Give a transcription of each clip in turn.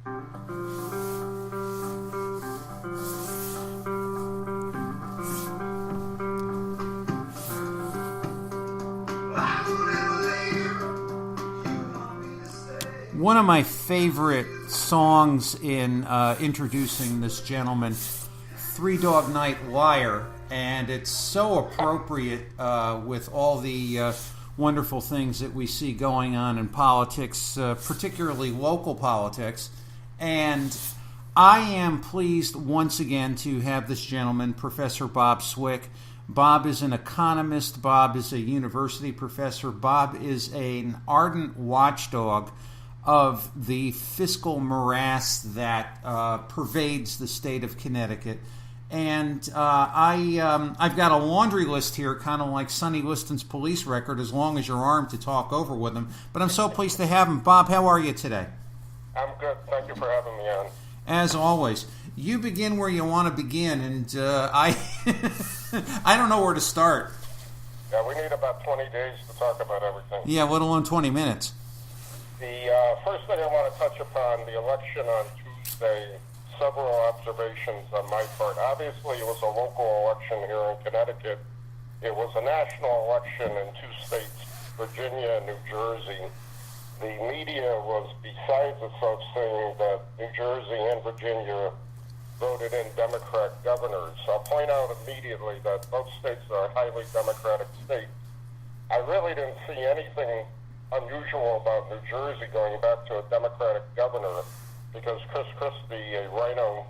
One of my favorite songs in introducing this gentleman, Three Dog Night Liar, and it's so appropriate with all the wonderful things that we see going on in politics, particularly local politics. And I am pleased once again to have this gentleman, Professor Bob Swick. Bob is an economist. Bob is a university professor. Bob is an ardent watchdog of the fiscal morass that pervades the state of Connecticut. And I've got a laundry list here, kind of like Sonny Liston's police record, as long as you're armed to talk over with him. But I'm so pleased to have him. Bob, how are you today? I'm good. Thank you for having me on. As always. You begin where you want to begin, and I don't know where to start. Yeah, we need about 20 days to talk about everything. Yeah, let alone 20 minutes. The first thing I want to touch upon, the election on Tuesday, several observations on my part. Obviously, it was a local election here in Connecticut. It was a national election in two states, Virginia and New Jersey. The media was besides itself saying that New Jersey and Virginia voted in Democrat governors. I'll point out immediately that both states are highly Democratic states. I really didn't see anything unusual about New Jersey going back to a Democratic governor, because Chris Christie, a rhino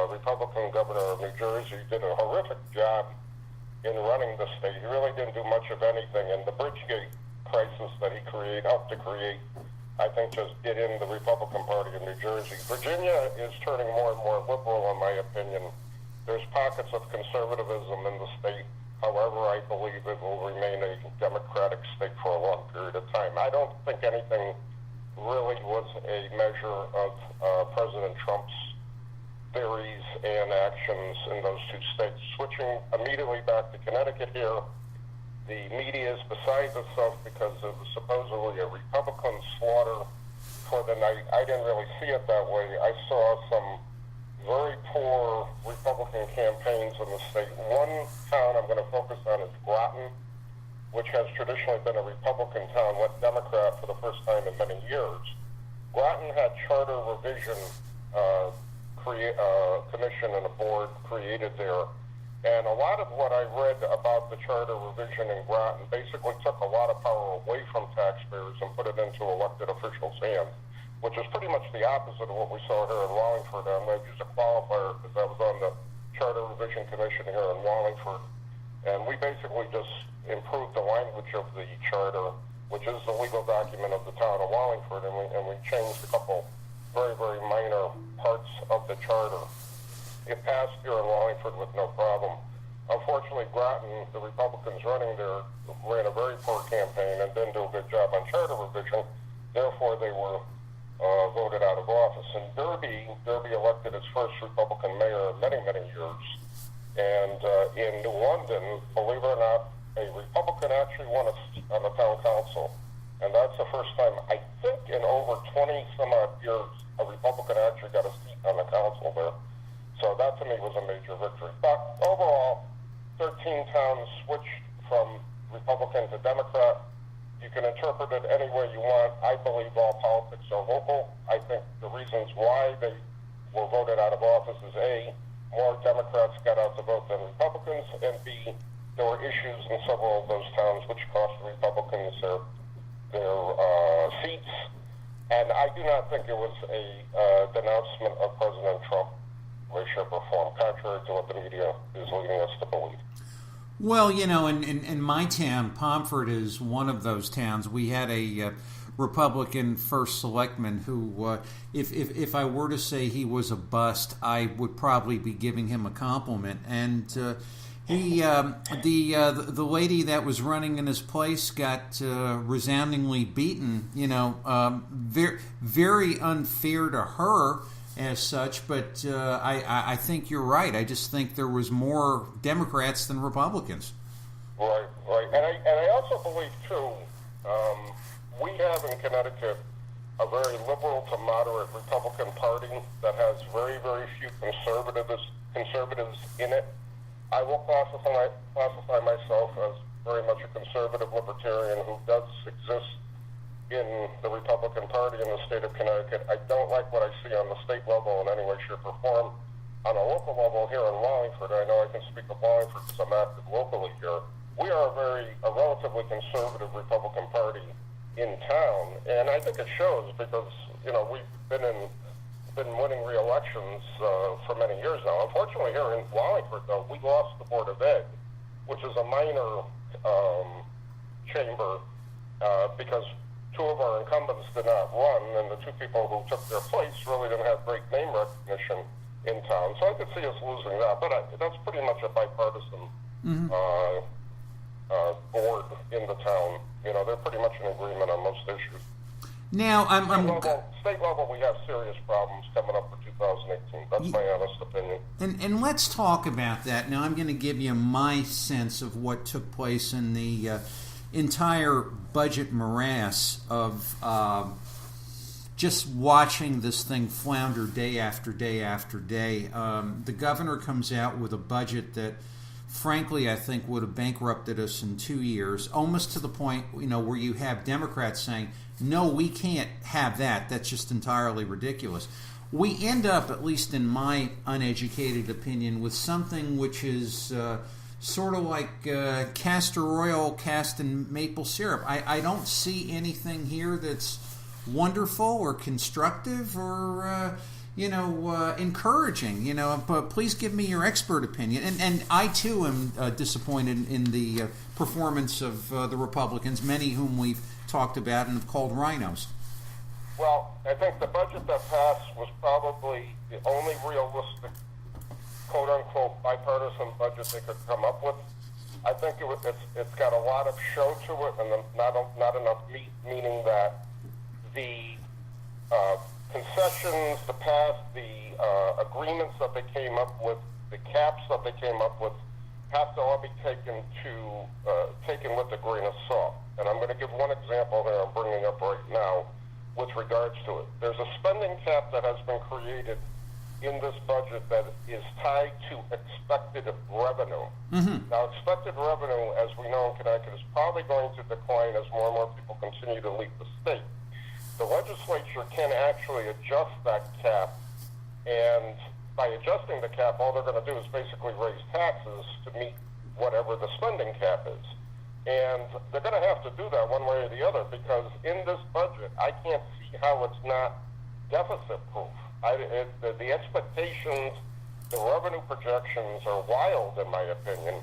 Republican governor of New Jersey, did a horrific job in running the state. He really didn't do much of anything, and the Bridgegate crisis that he helped to create, I think, just did in the Republican Party of New Jersey. Virginia is turning more and more liberal, in my opinion. There's pockets of conservatism in the state. However, I believe it will remain a Democratic state for a long period of time. I don't think anything really was a measure of President Trump's theories and actions in those two states. Switching immediately back to Connecticut here, the media is beside itself because it was supposedly a Republican slaughter for the night. I didn't really see it that way. I saw some very poor Republican campaigns in the state. One town I'm going to focus on is Groton, which has traditionally been a Republican town, went Democrat for the first time in many years. Groton had charter revision commission and a board created there. And a lot of what I read about the charter revision in Groton basically took a lot of power away from taxpayers and put it into elected officials' hands, which is pretty much the opposite of what we saw here in Wallingford. I'm going to use a qualifier because I was on the Charter Revision Commission here in Wallingford, and we basically just improved the language of the charter, which is the legal document of the town of Wallingford, and we changed a couple very, very minor parts of the charter. It passed here in Wallingford with no problem. Unfortunately, Groton, the Republicans running there, ran a very poor campaign and didn't do a good job on charter revision. Therefore, they were voted out of office. In Derby elected its first Republican mayor in many, many years. And in New London, believe it or not, a Republican actually won a seat on the town council. And that's the first time, I think, in over 20 some odd years, a Republican actually got a seat on the council there. So that to me was a major victory. But overall, 13 towns switched from Republican to Democrat. You can interpret it any way you want. I believe all politics are local. I think the reasons why they were voted out of office is A, more Democrats got out to vote than Republicans, and B, there were issues in several of those towns which cost Republicans their seats. And I do not think it was a denouncement of President Trump, shape or form, contrary to what the media is leading us to believe. Well, you know, in my town, Pomfret is one of those towns. We had a Republican first selectman who, if I were to say he was a bust, I would probably be giving him a compliment. And the lady that was running in his place got resoundingly beaten. You know, very unfair to her as such, but I think you're right. I just think there was more Democrats than Republicans. Right. And I also believe, too, we have in Connecticut a very liberal to moderate Republican Party that has very, very few conservatives in it. I will classify myself as very much a conservative libertarian who does exist in the Republican Party in the state of Connecticut. I don't like what I see on the state level in any way, shape, or form. On a local level here in Wallingford, I know I can speak of Wallingford because I'm active locally here. We are a relatively conservative Republican Party in town, and I think it shows because we've been winning re-elections for many years now. Unfortunately, here in Wallingford, though, we lost the Board of Ed, which is a minor chamber because two of our incumbents did not run, and the two people who took their place really didn't have great name recognition in town. So I could see us losing that, but that's pretty much a bipartisan board in the town. They're pretty much in agreement on most issues. Now, state level, we have serious problems coming up for 2018. That's my honest opinion. And let's talk about that. Now, I'm going to give you my sense of what took place in the entire budget morass of just watching this thing flounder day after day after day. The governor comes out with a budget that, frankly, I think would have bankrupted us in 2 years, almost to the point, where you have Democrats saying, no, we can't have that. That's just entirely ridiculous. We end up, at least in my uneducated opinion, with something which is sort of like castor oil cast in maple syrup. I don't see anything here that's wonderful or constructive or encouraging. But please give me your expert opinion. And I too am disappointed in the performance of the Republicans, many whom we've talked about and have called rhinos. Well, I think the budget that passed was probably the only realistic, quote-unquote, bipartisan budget they could come up with. I think it's got a lot of show to it and not enough meat, meaning that the concessions, the past, the agreements that they came up with, the caps that they came up with, have to all be taken with a grain of salt. And I'm going to give one example here I'm bringing up right now with regards to it. There's a spending cap that has been created in this budget that is tied to expected revenue. Mm-hmm. Now, expected revenue, as we know in Connecticut, is probably going to decline as more and more people continue to leave the state. The legislature can actually adjust that cap, and by adjusting the cap, all they're going to do is basically raise taxes to meet whatever the spending cap is. And they're going to have to do that one way or the other, because in this budget, I can't see how it's not deficit-proof. The expectations, the revenue projections are wild, in my opinion,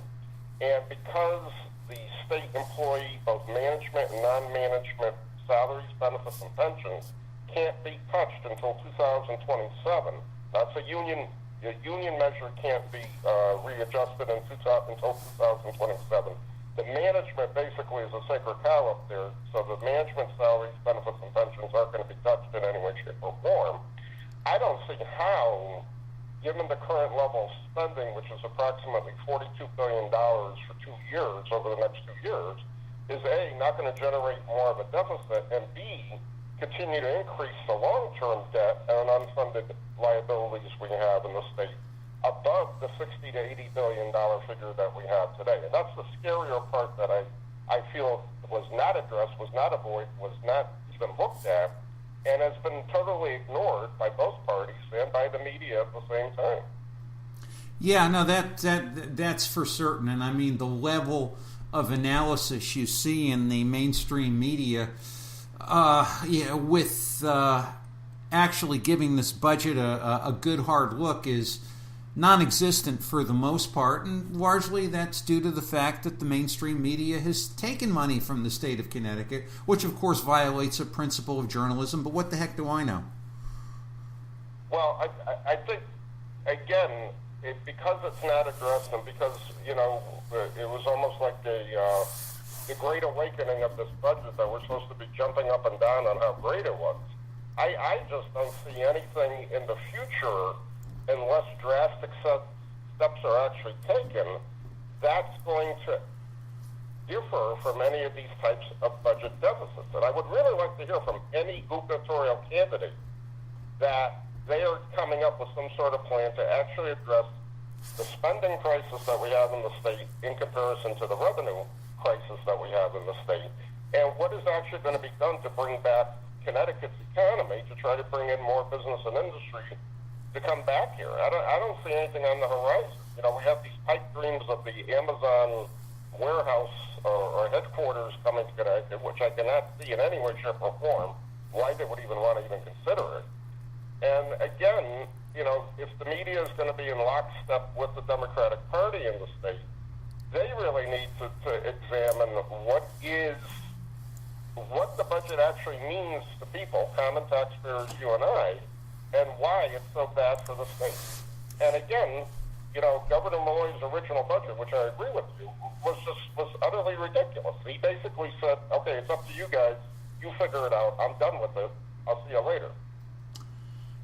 and because the state employee, both management and non-management salaries, benefits, and pensions can't be touched until 2027. That's a union measure can't be readjusted until 2027. The management basically is a sacred cow up there, so the management salaries, benefits, and pensions aren't going to be touched in any way, shape, or form. I don't see how, given the current level of spending, which is approximately $42 billion for 2 years, over the next 2 years, is A, not going to generate more of a deficit, and B, continue to increase the long-term debt and unfunded liabilities we have in the state above the $60 to $80 billion figure that we have today. And that's the scarier part that I feel was not addressed, was not avoided, was not even looked at, and has been totally ignored by both parties and by the media at the same time. Yeah, no, that's for certain. And I mean, the level of analysis you see in the mainstream media, with actually giving this budget a good hard look is non-existent for the most part, and largely that's due to the fact that the mainstream media has taken money from the state of Connecticut, which of course violates a principle of journalism, but what the heck do I know? Well, I think, again, because it's not addressed and because, it was almost like the great awakening of this budget that we're supposed to be jumping up and down on how great it was. I just don't see anything in the future, unless drastic steps are actually taken, that's going to differ from any of these types of budget deficits. And I would really like to hear from any gubernatorial candidate that they are coming up with some sort of plan to actually address the spending crisis that we have in the state in comparison to the revenue crisis that we have in the state, and what is actually going to be done to bring back Connecticut's economy, to try to bring in more business and industry to come back here. I don't see anything on the horizon. You know, we have these pipe dreams of the Amazon warehouse or headquarters coming to Connecticut, which I cannot see in any way, shape, or form why they would even want to even consider it. And again, you know, if the media is going to be in lockstep with the Democratic Party in the state, they really need to examine what the budget actually means to people, common taxpayers, you and I, and why it's so bad for the state. And again, you know, Governor Malloy's original budget, which I agree with you, was utterly ridiculous. He basically said, okay, it's up to you guys. You figure it out. I'm done with it. I'll see you later.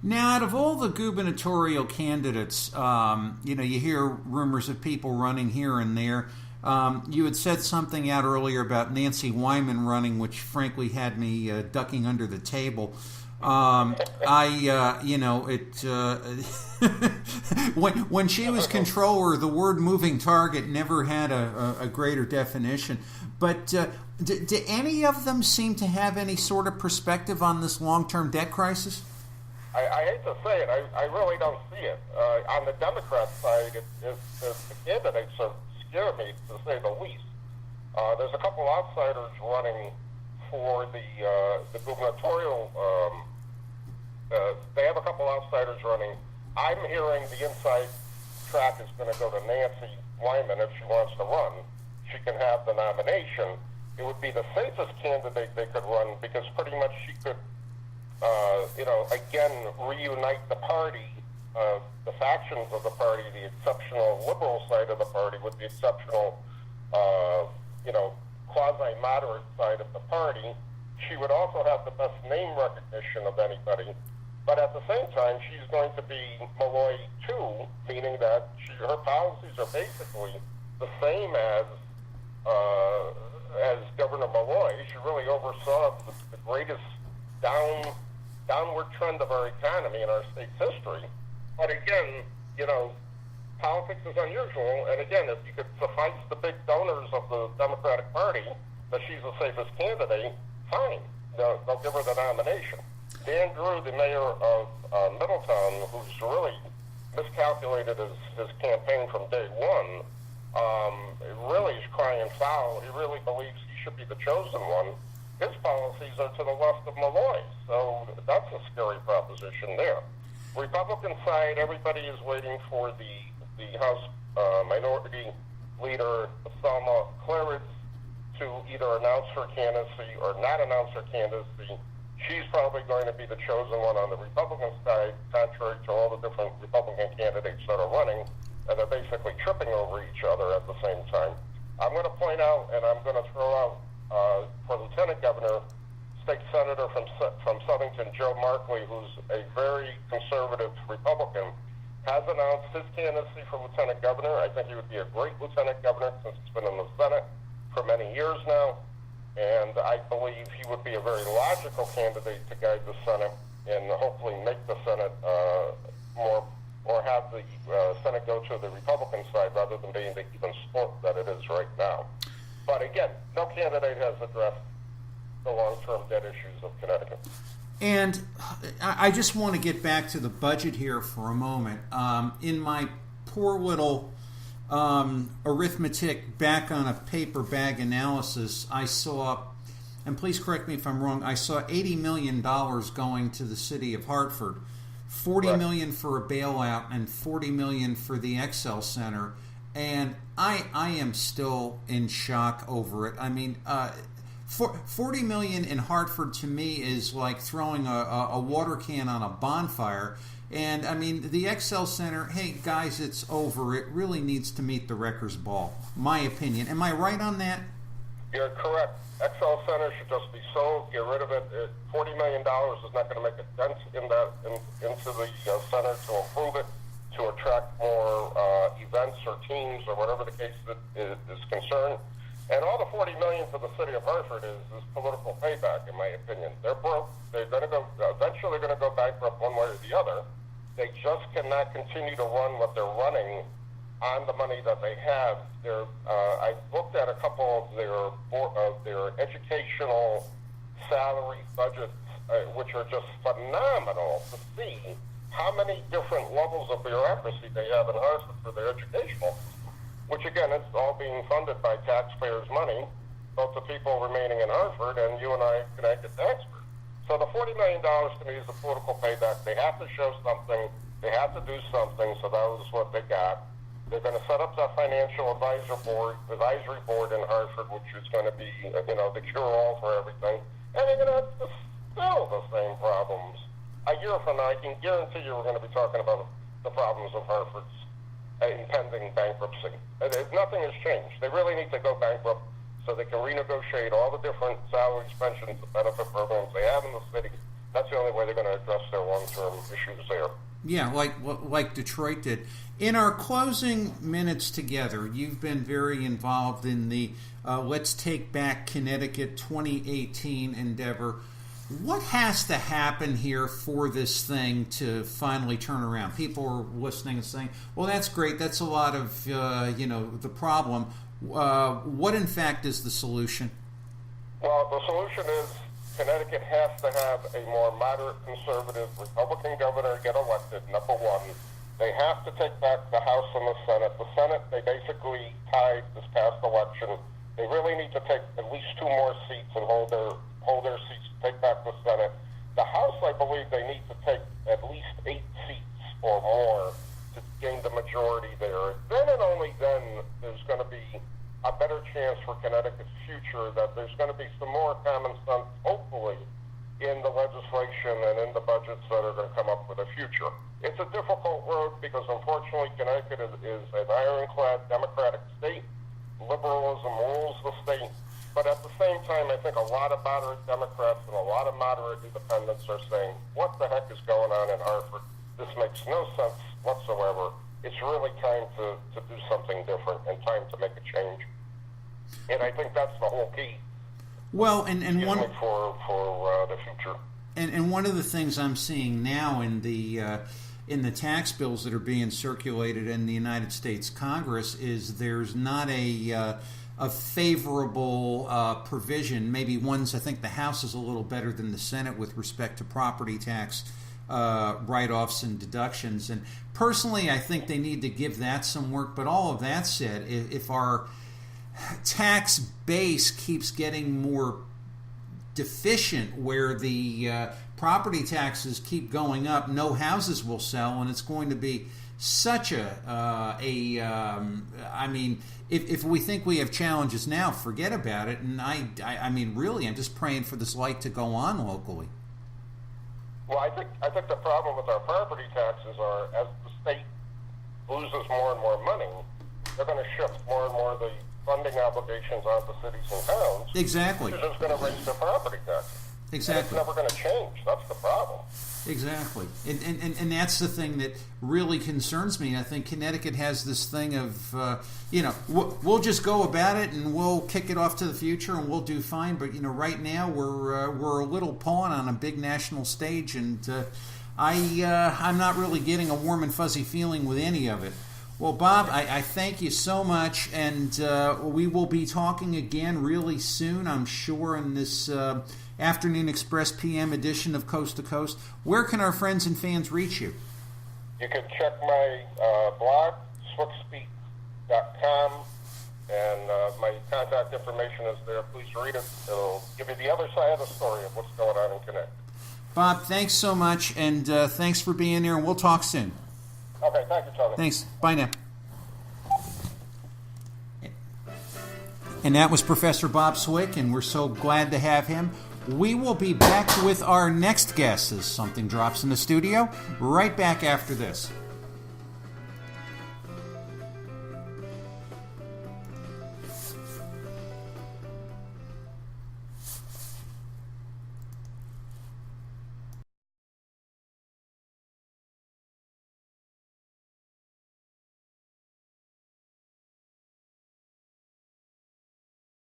Now, out of all the gubernatorial candidates, you know, you hear rumors of people running here and there. You had said something out earlier about Nancy Wyman running, which frankly had me ducking under the table. You know, when she was controller, the word "moving target" never had a greater definition. But do any of them seem to have any sort of perspective on this long-term debt crisis? I hate to say it, I really don't see it. On the Democrat side, the candidates scare me, to say the least. There's a couple outsiders running for the gubernatorial. They have a couple outsiders running. I'm hearing the inside track is going to go to Nancy Wyman if she wants to run. She can have the nomination. It would be the safest candidate they could run, because pretty much she could, you know, again, reunite the party, the factions of the party, the exceptional liberal side of the party with the exceptional, you know, quasi-moderate side of the party. She would also have the best name recognition of anybody. But at the same time, she's going to be Malloy too, meaning that her policies are basically the same as Governor Malloy. She really oversaw the greatest downward trend of our economy in our state's history. But again, you know, politics is unusual. And again, if you could suffice the big donors of the Democratic Party that she's the safest candidate, fine. They'll give her the nomination. Dan Drew, the mayor of Middletown, who's really miscalculated his campaign from day one, really is crying foul. He really believes he should be the chosen one. His policies are to the left of Malloy, so that's a scary proposition there. Republican side, everybody is waiting for the House Minority Leader, Selma Claridge, to either announce her candidacy or not announce her candidacy. She's probably going to be the chosen one on the Republican side, contrary to all the different Republican candidates that are running, and they're basically tripping over each other at the same time. I'm going to point out, and I'm going to throw out for Lieutenant Governor, State Senator from Southington, Joe Markley, who's a very conservative Republican, has announced his candidacy for Lieutenant Governor. I think he would be a great Lieutenant Governor since he's been in the Senate for many years now. And I believe he would be a very logical candidate to guide the Senate and hopefully make the Senate or have the Senate go to the Republican side rather than being the even split that it is right now. But again, no candidate has addressed the long-term debt issues of Connecticut. And I just want to get back to the budget here for a moment. In my poor little arithmetic back on a paper bag analysis, I saw, and please correct me if I'm wrong, I saw $80 million going to the city of Hartford, $40 million for a bailout, and $40 million for the Excel Center. And I am still in shock over it. I mean, $40 million in Hartford to me is like throwing a water can on a bonfire. And, I mean, the Excel Center, hey, guys, it's over. It really needs to meet the wrecker's ball, my opinion. Am I right on that? You're correct. Excel Center should just be sold, get rid of it. $40 million is not going to make a dent into the center to improve it, to attract more events or teams or whatever the case is concerned. And all the $40 million for the city of Hartford is political payback, in my opinion. They're broke. They're going to go. Eventually, they're going to go bankrupt one way or the other. They just cannot continue to run what they're running on the money that they have. I looked at a couple of their educational salary budgets, which are just phenomenal to see how many different levels of bureaucracy they have in Hartford for their educational, which again is all being funded by taxpayers' money, both the people remaining in Hartford and you and I, Connecticut taxpayers. So the $40 million to me is a political payback. They have to show something. They have to do something, so that was what they got. They're going to set up the financial advisory board in Hartford, which is going to be, the cure-all for everything. And they're going to have still the same problems. A year from now, I can guarantee you we're going to be talking about the problems of Hartford's impending bankruptcy. Nothing has changed. They really need to go bankrupt so they can renegotiate all the different salaries, pensions, and benefit programs they have in the city. That's the only way they're going to address their long-term issues there. Yeah, like Detroit did. In our closing minutes together, you've been very involved in the Let's Take Back Connecticut 2018 endeavor. What has to happen here for this thing to finally turn around? People are listening and saying, well, that's great. That's a lot of, the problem. What, in fact, is the solution? Well, the solution is Connecticut has to have a more moderate, conservative Republican governor get elected, number one. They have to take back the House and the Senate. The Senate, they basically tied this past election. They really need to take at least 2 more seats and hold their seats, take back the Senate. The House, I believe they need to take at least 8 seats or more to gain the majority there. Then and only then there's going to be a better chance for Connecticut's future, that there's going to be some more common sense, hopefully, in the legislation and in the budgets that are going to come up for the future. It's a difficult road because, unfortunately, Connecticut is an ironclad Democratic state. Liberalism rules the state. But at the same time, I think a lot of moderate Democrats and a lot of moderate independents are saying, what the heck is going on in Hartford? This makes no sense whatsoever. It's really time to do something different and time to make a change. And I think that's the whole key. Well, and one for the future. And one of the things I'm seeing now in the tax bills that are being circulated in the United States Congress is there's not a favorable provision. Maybe I think the House is a little better than the Senate with respect to property tax write-offs and deductions. And personally, I think they need to give that some work. But all of that said, if our tax base keeps getting more deficient, where the property taxes keep going up, no houses will sell, and it's going to be such if we think we have challenges now, forget about it. And I mean, really, I'm just praying for this light to go on locally. Well, I think the problem with our property taxes are, as the state loses more and more money, they're going to shift more and more of the funding obligations onto cities and towns. Exactly. Which is just going to raise their property taxes. Exactly. And it's never going to change. That's the problem. Exactly. And that's the thing that really concerns me. I think Connecticut has this thing of, we'll just go about it and we'll kick it off to the future and we'll do fine. But, right now we're a little pawn on a big national stage, and I'm not really getting a warm and fuzzy feeling with any of it. Well, Bob, I thank you so much, and we will be talking again really soon, I'm sure, in this Afternoon Express PM edition of Coast to Coast. Where can our friends and fans reach you? You can check my blog, swickspeak.com, and my contact information is there. Please read it. It'll give you the other side of the story of what's going on in Connecticut. Bob, thanks so much, and thanks for being here, and we'll talk soon. Okay, thank you, Tony. Thanks. Bye now. And that was Professor Bob Swick, and we're so glad to have him. We will be back with our next guest as something drops in the studio right back after this.